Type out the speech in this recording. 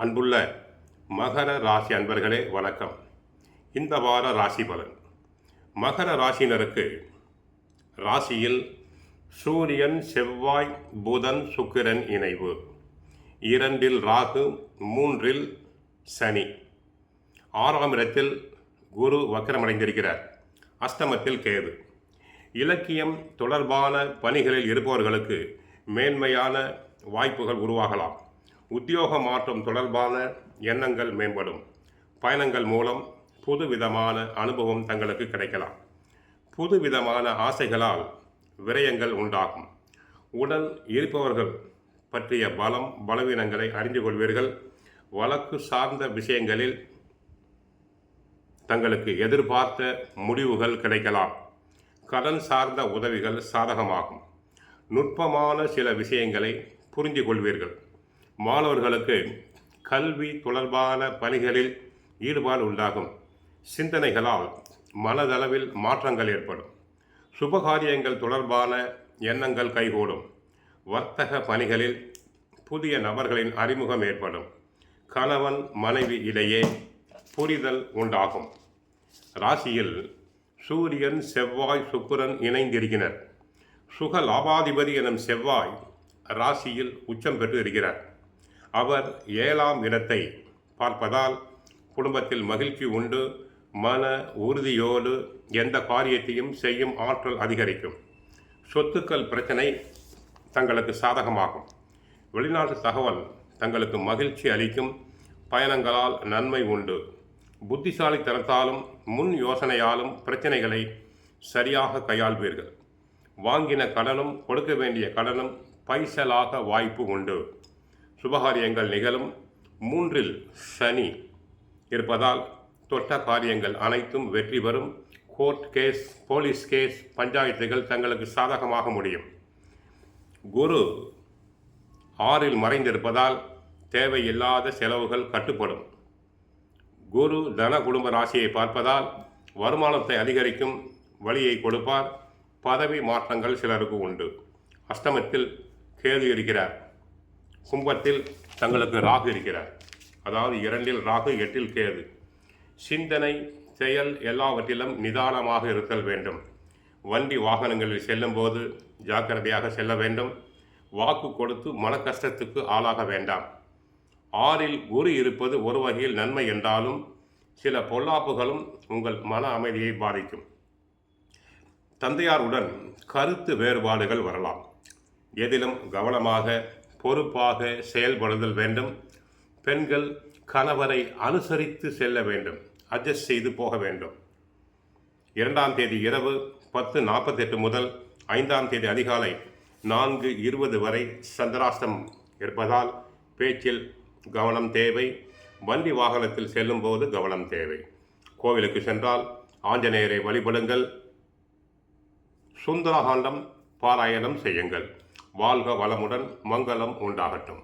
அன்புள்ள மகர ராசி அன்பர்களே வணக்கம். இந்த வார ராசி பலன். மகர ராசினருக்கு ராசியில் சூரியன், செவ்வாய், புதன், சுக்கிரன் இணைவு, 2இல் ராகு, 3இல் சனி, 6ஆம் இடத்தில் குரு வக்கரமடைந்திருக்கிறார், அஷ்டமத்தில் கேது. இலக்கியம் தொடர்பான பணிகளில் இருப்பவர்களுக்கு மேன்மையான வாய்ப்புகள் உருவாகலாம். உத்தியோக மாற்றம் தொடர்பான எண்ணங்கள் மேம்படும். பயணங்கள் மூலம் புதுவிதமான அனுபவம் தங்களுக்கு கிடைக்கலாம். புதுவிதமான ஆசைகளால் விரயங்கள் உண்டாகும். உடன் இருப்பவர்கள் பற்றிய பலம் பலவீனங்களை அறிந்து கொள்வீர்கள். வழக்கு சார்ந்த விஷயங்களில் தங்களுக்கு எதிர்பார்த்த முடிவுகள் கிடைக்கலாம். கடன் சார்ந்த உதவிகள் சாதகமாகும். நுட்பமான சில விஷயங்களை புரிந்து கொள்வீர்கள். மாணவர்களுக்கு கல்வி தொடர்பான பணிகளில் ஈடுபாடு உண்டாகும். சிந்தனைகளால் மனதளவில் மாற்றங்கள் ஏற்படும். சுபகாரியங்கள் தொடர்பான எண்ணங்கள் கைகூடும். வர்த்தக பணிகளில் புதிய நபர்களின் அறிமுகம் ஏற்படும். கணவன் மனைவி இடையே புரிதல் உண்டாகும். ராசியில் சூரியன், செவ்வாய், சுக்கிரன் இணைந்திருக்கிறார். சுக லாபாதிபதி எனும் செவ்வாய் ராசியில் உச்சம் பெற்று இருக்கிறார். அவர் 7ஆம் இடத்தை பார்ப்பதால் குடும்பத்தில் மகிழ்ச்சி உண்டு. மன உறுதியோடு எந்த காரியத்தையும் செய்யும் ஆற்றல் அதிகரிக்கும். சொத்துக்கள் பிரச்சனை தங்களுக்கு சாதகமாகும். வெளிநாட்டு தகவல் தங்களுக்கு மகிழ்ச்சி அளிக்கும். பயணங்களால் நன்மை உண்டு. புத்திசாலித்தனத்தாலும் முன் யோசனையாலும் பிரச்சனைகளை சரியாக கையாள்வீர்கள். வாங்கின கடனும் கொடுக்க வேண்டிய கடனும் பைசலாக வாய்ப்பு உண்டு. சுபகாரியங்கள் நிகழும். 3இல் சனி இருப்பதால் தொட்ட காரியங்கள் அனைத்தும் வெற்றி பெறும். கோர்ட் கேஸ், போலீஸ் கேஸ், பஞ்சாயத்துகள் தங்களுக்கு சாதகமாக முடியும். குரு 6இல் மறைந்திருப்பதால் தேவையில்லாத செலவுகள் கட்டுப்படும். குரு தன குடும்ப ராசியை பார்ப்பதால் வருமானத்தை அதிகரிக்கும் வழியை கொடுப்பார். பதவி மாற்றங்கள் சிலருக்கு உண்டு. அஷ்டமத்தில் கேது இருக்கிறார். கும்பத்தில் தங்களுக்கு ராகு இருக்கிறார். அதாவது 2இல் ராகு, 8இல் கேது. சிந்தனை, செயல் எல்லாவற்றிலும் நிதானமாக இருத்தல் வேண்டும். வண்டி வாகனங்களில் செல்லும் போது ஜாக்கிரதையாக செல்ல வேண்டும். வாக்கு கொடுத்து மன கஷ்டத்துக்கு ஆளாக வேண்டாம். 6இல் குரு இருப்பது ஒரு வகையில் நன்மை என்றாலும் சில பொல்லாப்புகளும் உங்கள் மன அமைதியை பாதிக்கும். தந்தையாருடன் கருத்து வேறுபாடுகள் வரலாம். எதிலும் கவனமாக பொறுப்பாக செயல்படுதல் வேண்டும். பெண்கள் கணவரை அனுசரித்து செல்ல வேண்டும். அட்ஜஸ்ட் செய்து போக வேண்டும். 2ஆம் தேதி இரவு 10:48 முதல் 5ஆம் தேதி அதிகாலை 4:20 வரை சந்திராஷ்டமம் இருப்பதால் பேச்சில் கவனம் தேவை. வண்டி வாகனத்தில் செல்லும் போது கவனம் தேவை. கோவிலுக்கு சென்றால் ஆஞ்சநேயரை வழிபடுங்கள். சுந்தரகாண்டம் பாராயணம் செய்யுங்கள். வாழ்க வளமுடன், மங்களம் உண்டாகட்டும்.